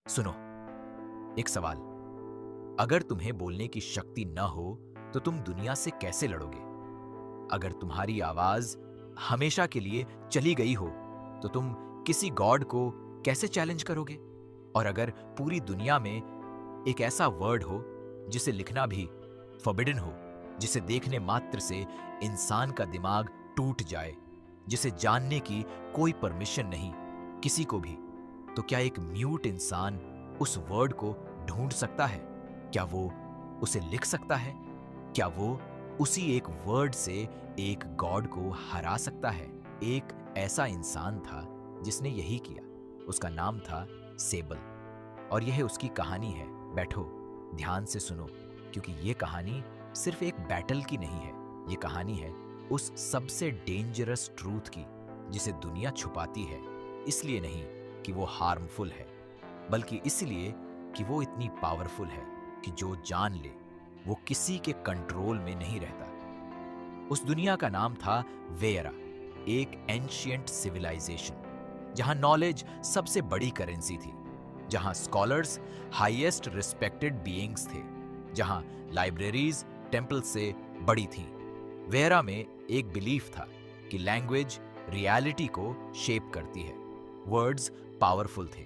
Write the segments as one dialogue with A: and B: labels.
A: सुनो, एक सवाल। अगर तुम्हें बोलने की शक्ति न हो तो तुम दुनिया से कैसे लड़ोगे? अगर तुम्हारी आवाज हमेशा के लिए चली गई हो तो तुम किसी गॉड को कैसे चैलेंज करोगे? और अगर पूरी दुनिया में एक ऐसा वर्ड हो जिसे लिखना भी फॉरबिडन हो, जिसे देखने मात्र से इंसान का दिमाग टूट जाए, जिसे जानने की कोई परमिशन नहीं किसी को भी, तो क्या एक म्यूट इंसान उस वर्ड को ढूंढ सकता है? क्या वो उसे लिख सकता है? क्या वो उसी एक वर्ड से एक गॉड को हरा सकता है? एक ऐसा इंसान था जिसने यही किया। उसका नाम था सेबल, और यह उसकी कहानी है। बैठो, ध्यान से सुनो, क्योंकि ये कहानी सिर्फ एक बैटल की नहीं है। ये कहानी है उस सबसे डेंजरस ट्रूथ की जिसे दुनिया छुपाती है, इसलिए नहीं कि वो हार्मफुल है, बल्कि इसलिए कि वो इतनी पावरफुल है कि जो जान ले वो किसी के कंट्रोल में नहीं रहता। उस दुनिया का नाम था वेरा, एक एंशिएंट सिविलाइजेशन जहां नॉलेज सबसे बड़ी करेंसी थी, जहां स्कॉलर्स हाईएस्ट रिस्पेक्टेड बीइंग्स थे, जहां लाइब्रेरीज टेंपल से बड़ी थीं। वेरा में एक बिलीफ था कि लैंग्वेज रियलिटी को शेप करती है। वर्ड्स पावरफुल थे,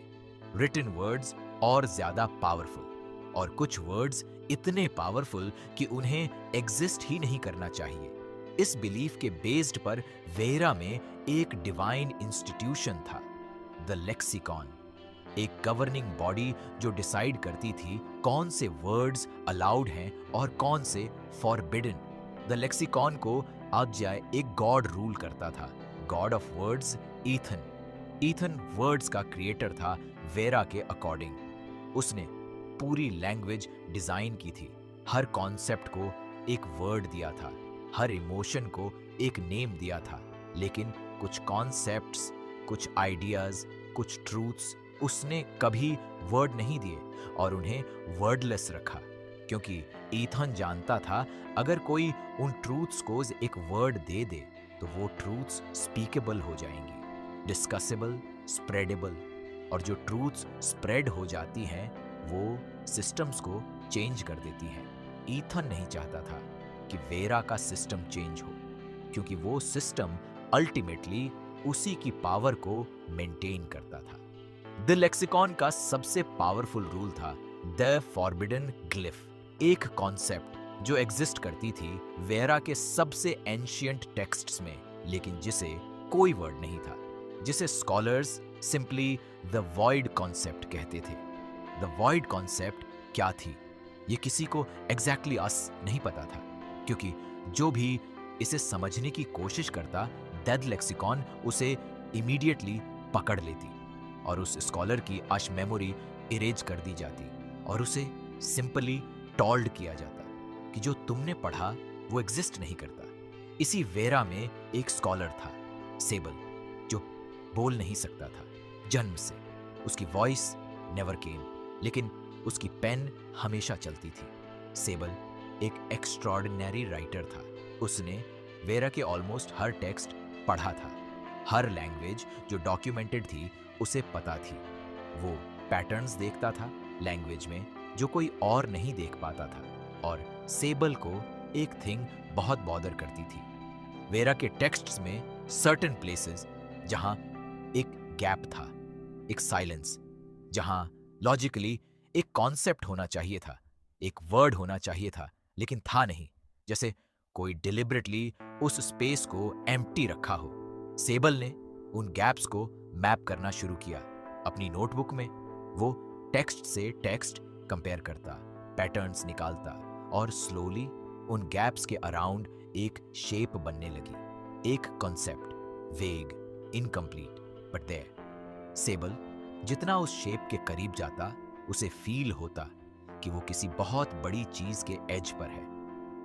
A: रिटन वर्ड्स और ज्यादा पावरफुल, और कुछ वर्ड्स इतने पावरफुल कि उन्हें एग्जिस्ट ही नहीं करना चाहिए। इस बिलीफ के बेस्ड पर वेरा में एक डिवाइन इंस्टीट्यूशन था, द लेक्सिकॉन, एक गवर्निंग बॉडी जो डिसाइड करती थी कौन से वर्ड्स अलाउड हैं और कौन से फॉरबिडन। द लेक्सिकॉन को अब जाए एक गॉड रूल करता था, God of words, Ethan. Ethan words का क्रिएटर था वेरा के अकॉर्डिंग। उसने पूरी लैंग्वेज डिजाइन की थी, हर कॉन्सेप्ट को एक वर्ड दिया था, हर इमोशन को एक नेम दिया था। लेकिन कुछ कॉन्सेप्ट्स, कुछ आइडियाज, कुछ ट्रूथ्स उसने कभी वर्ड नहीं दिए और उन्हें वर्डलेस रखा, क्योंकि ईथन जानता था अगर कोई उन ट्रूथ्स को एक वर्ड दे दे तो वो ट्रूथ्स स्पीकेबल हो जाएंगी, डिस्कसेबल, स्प्रेडेबल, और जो ट्रूथ्स स्प्रेड हो जाती हैं वो सिस्टम्स को चेंज कर देती हैं। ईथन नहीं चाहता था कि वेरा का सिस्टम चेंज हो, क्योंकि वो सिस्टम अल्टीमेटली उसी की पावर को मेंटेन करता था। द लेक्सिकॉन का सबसे पावरफुल रूल था द फॉरबिडन ग्लिफ, एक कॉन्सेप्ट जो एग्जिस्ट करती थी वेरा के सबसे एंशिएंट टेक्स्ट्स में, लेकिन जिसे कोई वर्ड नहीं था, जिसे scholars simply the void concept कहते थे। द वॉइड कॉन्सेप्ट क्या थी ये किसी को एग्जैक्टली नहीं पता था, क्योंकि जो भी इसे समझने की कोशिश करता द लेक्सिकॉन उसे इमीडिएटली पकड़ लेती और उस स्कॉलर की आश मेमोरी इरेज कर दी जाती और उसे सिंपली टॉल्ड किया जाता कि जो तुमने पढ़ा वो एग्जिस्ट नहीं करता। इसी वेरा में एक स्कॉलर था, सेबल, जो बोल नहीं सकता था जन्म से। उसकी वॉइस नेवर केम, लेकिन उसकी पेन हमेशा चलती थी। सेबल एक एक्स्ट्रॉर्डिनरी राइटर था। उसने वेरा के ऑलमोस्ट हर टेक्स्ट पढ़ा था, हर लैंग्वेज जो डॉक्यूमेंटेड थी उसे पता थी। वो पैटर्न्स देखता था लैंग्वेज में जो कोई और नहीं देख पाता था, और सेबल को एक थिंग बहुत बॉदर करती थी, वेरा के टेक्स्ट्स में सर्टेन प्लेसेस जहां एक गैप था, एक साइलेंस, जहां लॉजिकली एक कॉन्सेप्ट होना चाहिए था, एक वर्ड होना चाहिए था, लेकिन था नहीं, जैसे कोई डिलिबरेटली उस स्पेस को एम्प्टी रखा हो। सेबल ने उन गैप्स को मैप करना शुरू किया अपनी नोटबुक में। वो टेक्स्ट से टेक्स्ट कंपेयर करता, पैटर्न्स निकालता, और स्लोली उन गैप्स के अराउंड एक शेप बनने लगी, एक कॉन्सेप्ट, वेग, इनकम्प्लीट, बट देयर। सेबल जितना उस शेप के करीब जाता उसे फील होता कि वो किसी बहुत बड़ी चीज के एज पर है,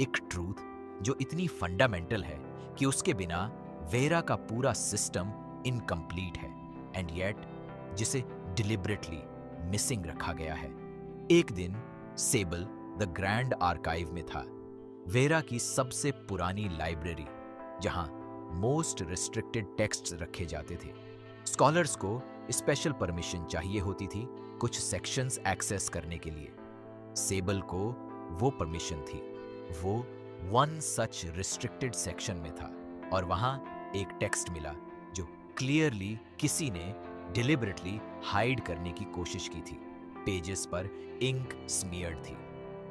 A: एक ट्रूथ जो इतनी फंडामेंटल है कि उसके बिना वेरा का पूरा सिस्टम इनकम्प्लीट है, एंड येट जिसे डिलिबरेटली मिसिंग रखा गया है। एक दिन सेबल द ग्रैंड आर्काइव में था, वेरा की सबसे पुरानी लाइब्रेरी, जहां मोस्ट रिस्ट्रिक्टेड टेक्स्ट्स रखे जाते थे। स्कॉलर्स को स्पेशल परमिशन चाहिए होती थी कुछ सेक्शंस एक्सेस करने के लिए। सेबल को वो परमिशन थी। वो वन सच रिस्ट्रिक्टेड सेक्शन में था और वहां एक टेक्स्ट मिला जो क्लियरली किसी ने डिलिबरेटली हाइड करने की कोशिश की थी। पेजेस पर इंक स्मियर्ड थी,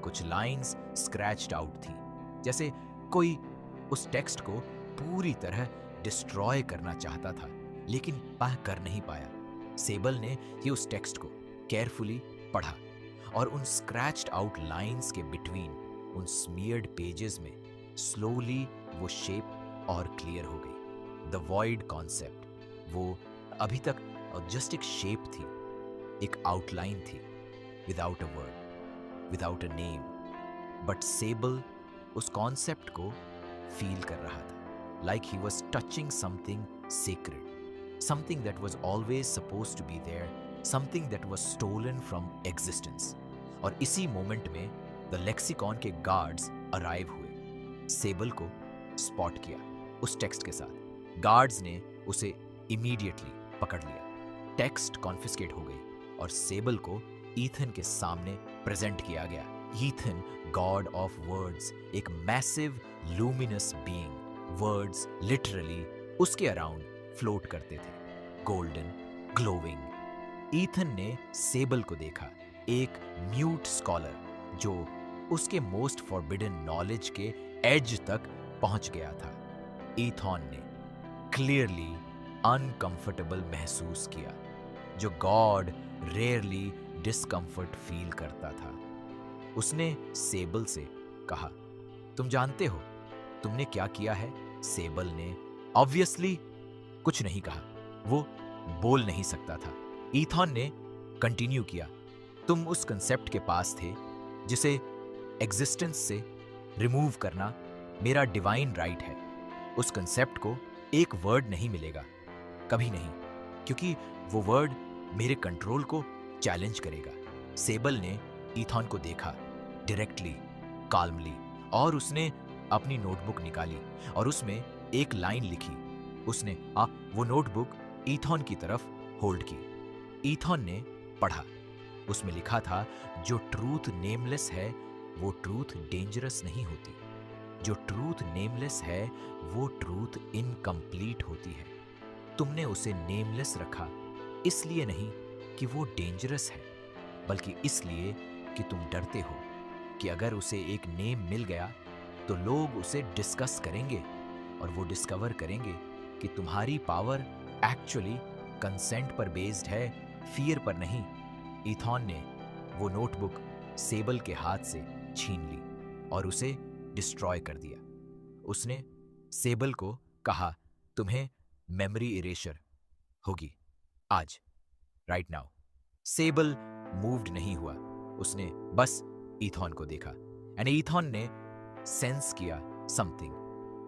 A: कुछ लाइंस स्क्रैच्ड आउट थी, जैसे कोई उस टेक्स्ट को पूरी तरह डिस्ट्रॉय करना चाहता था लेकिन कर नहीं पाया। सेबल ने ये उस टेक्स्ट को केयरफुली पढ़ा और उन स्क्रैच्ड आउट लाइंस के बिटवीन, उन स्मियर्ड पेजेस में स्लोली वो शेप और क्लियर हो गई। द वॉइड कॉन्सेप्ट, वो अभी तक जस्ट एक शेप थी, एक आउटलाइन थी, without a word, without a name, but Sable उस कॉन्सेप्ट को फील कर रहा था, like he was touching something sacred, something that was always supposed to be there, something that was stolen from existence. और इसी moment में the lexicon के guards arrive हुए। सेबल को स्पॉट किया उस टेक्स्ट के साथ। गार्ड्स ने उसे इमीडिएटली पकड़ लिया। टेक्स्ट कॉन्फिस्केट हो गई और सेबल को ईथन के सामने प्रेजेंट किया गया। ईथन, गॉड ऑफ वर्ड्स, एक massive luminous being, words literally उसके अराउंड फ्लोट करते थे, गोल्डन, ग्लोविंग। ईथन ने सेबल को देखा, एक म्यूट स्कॉलर जो उसके मोस्ट फॉरबिडन नॉलेज के एज तक पहुंच गया था। ईथॉन ने क्लियरली अनकंफर्टेबल महसूस किया, जो गॉड रेयरली डिस्कंफर्ट फील करता था। उसने सेबल से कहा, तुम जानते हो तुमने क्या किया है? सेबल ने ऑब्वियसली कुछ नहीं कहा, वो बोल नहीं सकता था। ईथॉन ने कंटिन्यू किया, तुम उस कंसेप्ट के पास थे जिसे एग्जिस्टेंस से रिमूव करना मेरा डिवाइन राइट है। उस कंसेप्ट को एक वर्ड नहीं मिलेगा, कभी नहीं, क्योंकि वो वर्ड मेरे कंट्रोल को चैलेंज करेगा। सेबल ने ईथॉन को देखा डायरेक्टली, काल्मली, और उसने अपनी नोटबुक निकाली और उसमें एक लाइन लिखी। उसने वो नोटबुक ईथॉन की तरफ होल्ड की। ईथॉन ने पढ़ा, उसमें लिखा था, जो ट्रूथ नेमलेस है वो ट्रूथ डेंजरस नहीं होती, जो ट्रूथ नेमलेस है वो ट्रूथ इनकम्प्लीट होती है। तुमने उसे नेमलेस रखा इसलिए नहीं कि वो डेंजरस है, बल्कि इसलिए कि तुम डरते हो कि अगर उसे एक नेम मिल गया तो लोग उसे डिस्कस करेंगे और वो डिस्कवर करेंगे कि तुम्हारी पावर एक्चुअली कंसेंट पर बेस्ड है, फियर पर नहीं। ईथॉन ने वो नोटबुक सेबल के हाथ से छीन ली और उसे डिस्ट्रॉय कर दिया। उसने सेबल को कहा, तुम्हें मेमोरी इरेशर होगी आज, राइट नाउ। सेबल मूव्ड नहीं हुआ, उसने बस ईथॉन को देखा एंड ईथॉन ने सेंस किया समथिंग,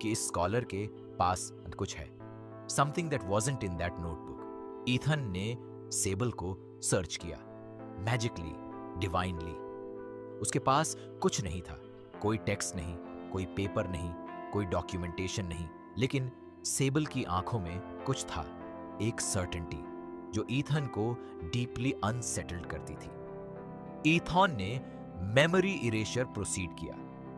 A: कि इस स्कॉलर के पास कुछ है, something that wasn't in that notebook. Ethan ने सेबल को सर्च किया, मैजिकली, डिवाइनली। उसके पास कुछ नहीं था, कोई टेक्स्ट नहीं, कोई पेपर नहीं, कोई डॉक्यूमेंटेशन नहीं, लेकिन सेबल की आंखों में कुछ था, एक सर्टेनिटी जो ईथन को डीपली अनसेटल्ड करती थी। ईथॉन ने मेमोरी इरेशर प्रोसीड किया,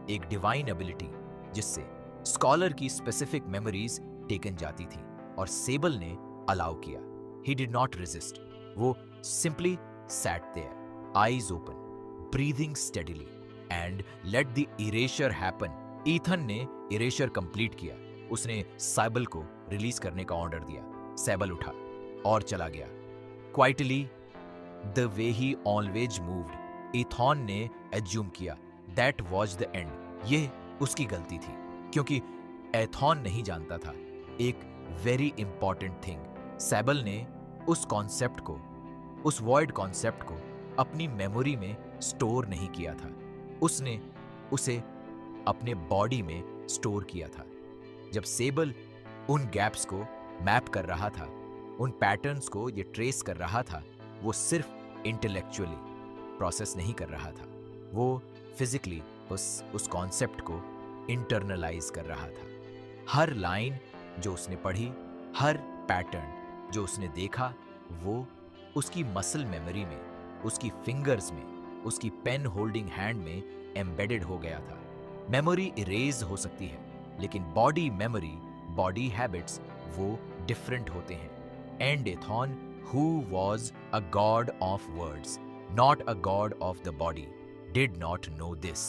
A: एक डिवाइन एबिलिटी जिससे स्कॉलर की स्पेसिफिक मेमोरीज टेकन जाती थी, और सेबल ने अलाउ किया। ही डिड नॉट रेजिस्ट, वो simply sat there, eyes open, breathing steadily, and let the erasure happen. Ethan ने इरेशर कंप्लीट किया। उसने सेबल को रिलीज करने का ऑर्डर दिया। सेबल उठा और चला गया, quietly, the way he always moved. Ethan ने एज्यूम किया दैट वाज द एंड, ये उसकी गलती थी, क्योंकि एथॉन नहीं जानता था एक वेरी इंपॉर्टेंट थिंग। सेबल ने उस कॉन्सेप्ट को, उस वॉइड कॉन्सेप्ट को अपनी मेमोरी में स्टोर नहीं किया था, उसने उसे अपने बॉडी में स्टोर किया था। जब सेबल उन गैप्स को मैप कर रहा था, उन पैटर्न्स को ये ट्रेस कर रहा था, वो सिर्फ इंटेलेक्चुअली प्रोसेस नहीं कर रहा था, वो फिजिकली उस कॉन्सेप्ट को इंटरनलाइज कर रहा था। हर लाइन जो उसने पढ़ी, हर पैटर्न जो उसने देखा, वो उसकी मसल मेमोरी में उसकी फिंगर्स में, उसकी पेन होल्डिंग हैंड में एम्बेडेड हो गया था। मेमोरी इरेज हो सकती है, लेकिन बॉडी मेमोरी, बॉडी हैबिट्स वो डिफरेंट होते हैं। And Ethan, who was a god of words, not a god of the body, did not know this.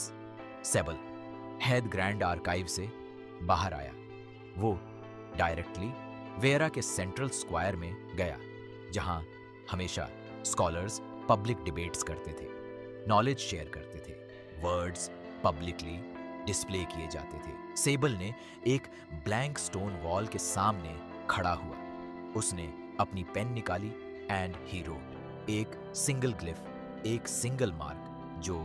A: Sable had grand archive से बाहर आया। वो डायरेक्टली वेरा के सेंट्रल स्क्वायर में गया, जहां हमेशा स्कॉलर्स पब्लिक डिबेट्स करते थे, नॉलेज शेयर करते थे, वर्ड्स पब्लिकली डिस्प्ले किए जाते थे। सेबल ने एक ब्लैंक स्टोन वॉल के सामने खड़ा हुआ। उसने अपनी पेन निकाली एंड ही रोट एक सिंगल ग्लिफ, एक सिंगल मार्क, जो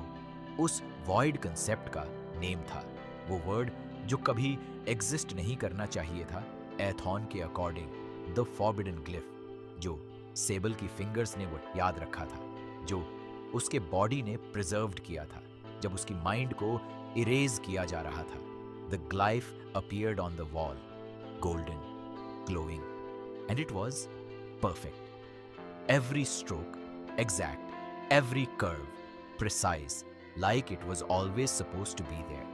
A: उस वॉइड कंसेप्ट का नेम था। वो वर्ड जो कभी एग्जिस्ट नहीं करना चाहिए था, एथॉन के अकॉर्डिंग द फॉरबिडन ग्लिफ, जो सेबल की फिंगर्स ने वो याद रखा था, जो उसके बॉडी ने प्रिजर्व्ड किया था जब उसकी माइंड को इरेज किया जा रहा था। The glyph appeared on the wall, golden, glowing, and it was perfect. Every stroke exact, every curve precise, like it was always supposed to be there.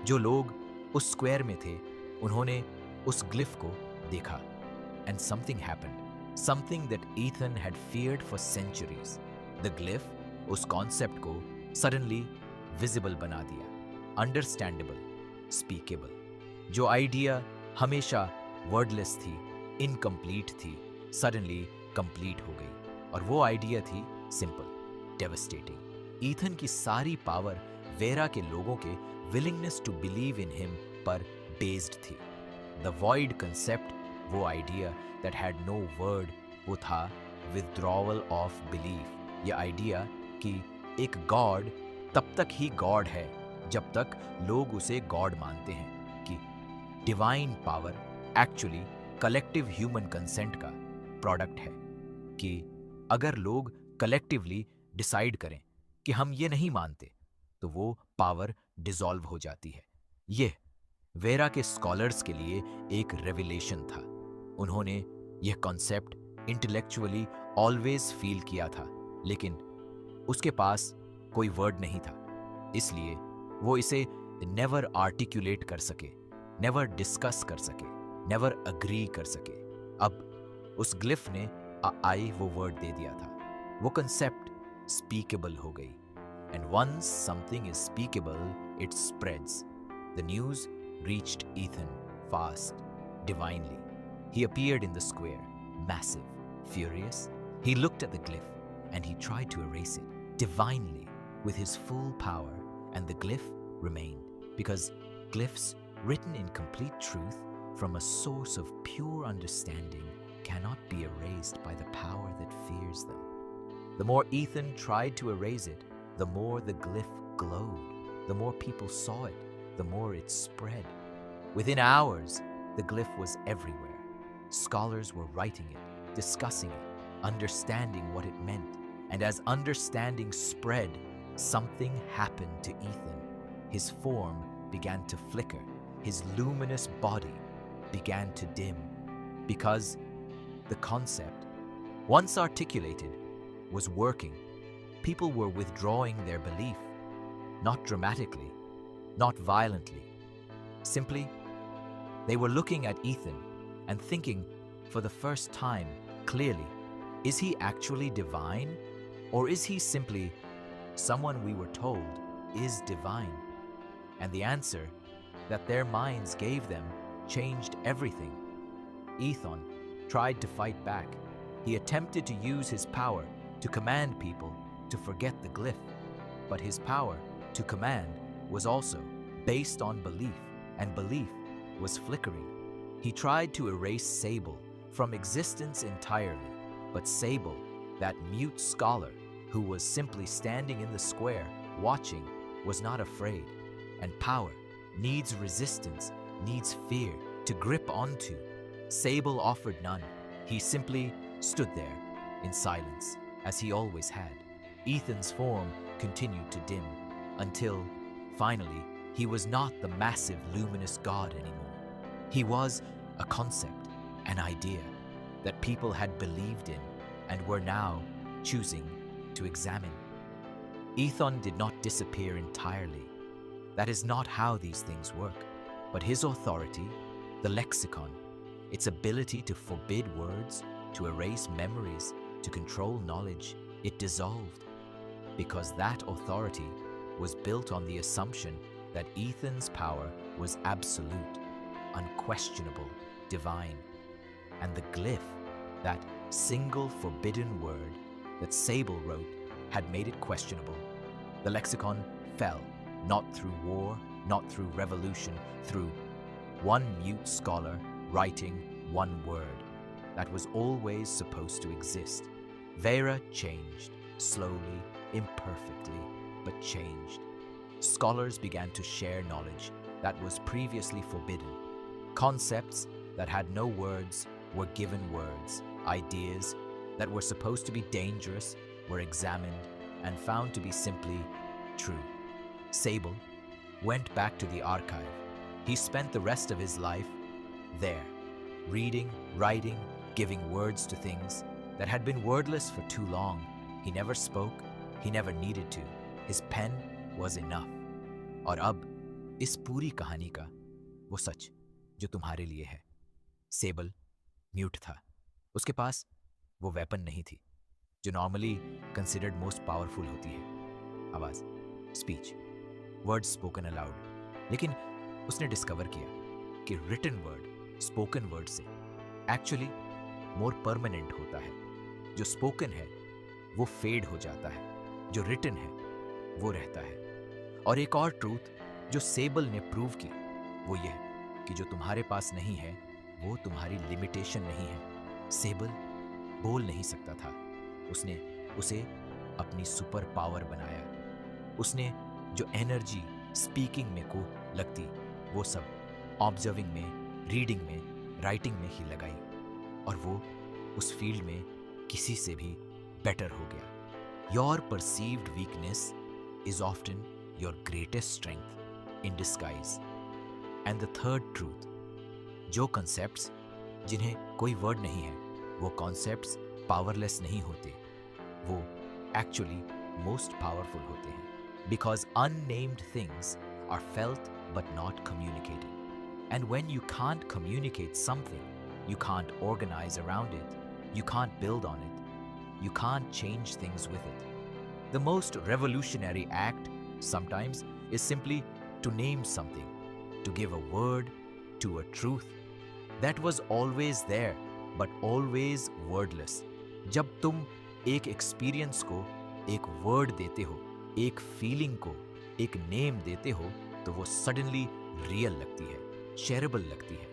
A: जो लोग उस स्क्वायर में थे, उन्होंने उस ग्लिफ को देखा, and something happened, something that Ethan had feared for centuries. The glyph उस कॉन्सेप्ट को suddenly visible बना दिया, understandable, speakable. जो आइडिया हमेशा वर्डलेस थी, इनकम्प्लीट थी, सडनली कंप्लीट हो गई। और वो आइडिया थी सिंपल, डेवस्टेटिंग। ईथन की सारी पावर वेरा के लोगों के willingness to believe in him पर बेस्ड थी। द वॉइड कंसेप्ट, वो idea that had no word, वो था विथड्रॉवल ऑफ बिलीफ। ये आइडिया कि एक गॉड तब तक ही गॉड है जब तक लोग उसे गॉड मानते हैं, कि divine power actually collective human consent का प्रोडक्ट है, कि अगर लोग कलेक्टिवली डिसाइड करें कि हम ये नहीं मानते, तो वो पावर डिसॉल्व हो जाती है। ये वेरा के स्कॉलर्स के लिए एक रेविलेशन था। उन्होंने यह कॉन्सेप्ट इंटेलेक्चुअली ऑलवेज फील किया था, लेकिन उसके पास कोई वर्ड नहीं था, इसलिए वो इसे नेवर आर्टिकुलेट कर सके, नेवर डिस्कस कर सके, नेवर अग्री कर सके। अब उस ग्लिफ ने आई वो वर्ड दे दिया था। वो कंसेप्ट स्पीकेबल हो गई। And once something is speakable, it spreads. The news reached Ethan fast, divinely. He appeared in the square, massive, furious. He looked at the glyph and he tried to erase it divinely with his full power, and the glyph remained, because glyphs written in complete truth from a source of pure understanding cannot be erased by the power that fears them. The more Ethan tried to erase it, the more the glyph glowed. The more people saw it, the more it spread. Within hours, the glyph was everywhere. Scholars were writing it, discussing it, understanding what it meant. And as understanding spread, something happened to Ethan. His form began to flicker. His luminous body began to dim. Because the concept, once articulated, was working. People were withdrawing their belief. Not dramatically, not violently. Simply, they were looking at Ethan and thinking for the first time clearly, is he actually divine, or is he simply someone we were told is divine? And the answer that their minds gave them changed everything. Ethan tried to fight back. He attempted to use his power to command people to forget the glyph. But his power to command was also based on belief, and belief was flickering. He tried to erase Sable from existence entirely, but Sable, that mute scholar who was simply standing in the square watching, was not afraid. And power needs resistance, needs fear to grip onto. Sable offered none. He simply stood there in silence, as he always had. Ethan's form continued to dim until, finally, he was not the massive, luminous God anymore. He was a concept, an idea that people had believed in and were now choosing to examine. Ethon did not disappear entirely. That is not how these things work. But his authority, the lexicon, its ability to forbid words, to erase memories, to control knowledge, it dissolved. Because that authority was built on the assumption that Ethan's power was absolute, unquestionable, divine. And the glyph, that single forbidden word that Sable wrote, had made it questionable. The lexicon fell, not through war, not through revolution, through one mute scholar writing one word that was always supposed to exist. Vera changed, slowly, imperfectly, but changed. Scholars began to share knowledge that was previously forbidden. Concepts that had no words were given words. Ideas that were supposed to be dangerous were examined and found to be simply true. Sable went back to the archive. He spent the rest of his life there, reading, writing, giving words to things that had been wordless for too long. He never spoke, he never needed to. His pen was enough. और अब इस पूरी कहानी का वो सच जो तुम्हारे लिए है। सेबल म्यूट था। उसके पास वो वेपन नहीं थी जो नॉर्मली कंसिडर्ड मोस्ट पावरफुल होती है। आवाज, स्पीच, वर्ड स्पोकन अलाउड। लेकिन उसने डिस्कवर किया कि रिटन वर्ड स्पोकन वर्ड से एक्चुअली मोर परमानेंट होता है। जो स्पोकन है वो फेड हो जाता है, जो रिटन है वो रहता है। और एक और ट्रूथ जो सेबल ने प्रूव की वो ये कि जो तुम्हारे पास नहीं है वो तुम्हारी लिमिटेशन नहीं है। सेबल बोल नहीं सकता था, उसने उसे अपनी सुपर पावर बनाया। उसने जो एनर्जी स्पीकिंग में को लगती वो सब ऑब्जर्विंग में, रीडिंग में, राइटिंग में ही लगाई और वो उस फील्ड में किसी से भी बेटर हो गया। Your perceived weakness is often your greatest strength in disguise. And the third truth, जो कॉन्सेप्ट्स जिन्हें कोई वर्ड नहीं है वो कॉन्सेप्ट्स पावरलेस नहीं होते, वो एक्चुअली मोस्ट पावरफुल होते हैं। Because unnamed things are felt but not communicated. And when you can't communicate something, you can't organize around it, you can't build on it, you can't change things with it. The most revolutionary act sometimes is simply to name something, to give a word to a truth that was always there but always wordless. जब तुम एक experience को एक word देते हो, एक feeling को एक नेम देते हो, तो वो सडनली रियल लगती है, शेयरेबल लगती है।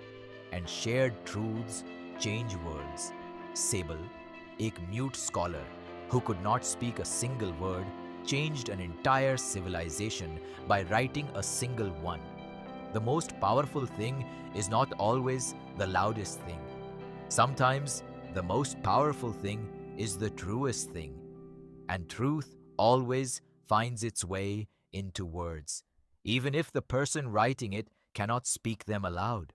A: And shared truths change worlds. Sable, एक mute scholar who could not speak a single word, changed an entire civilization by writing a single one. The most powerful thing is not always the loudest thing. Sometimes the most powerful thing is the truest thing. And truth always finds its way into words, even if the person writing it cannot speak them aloud.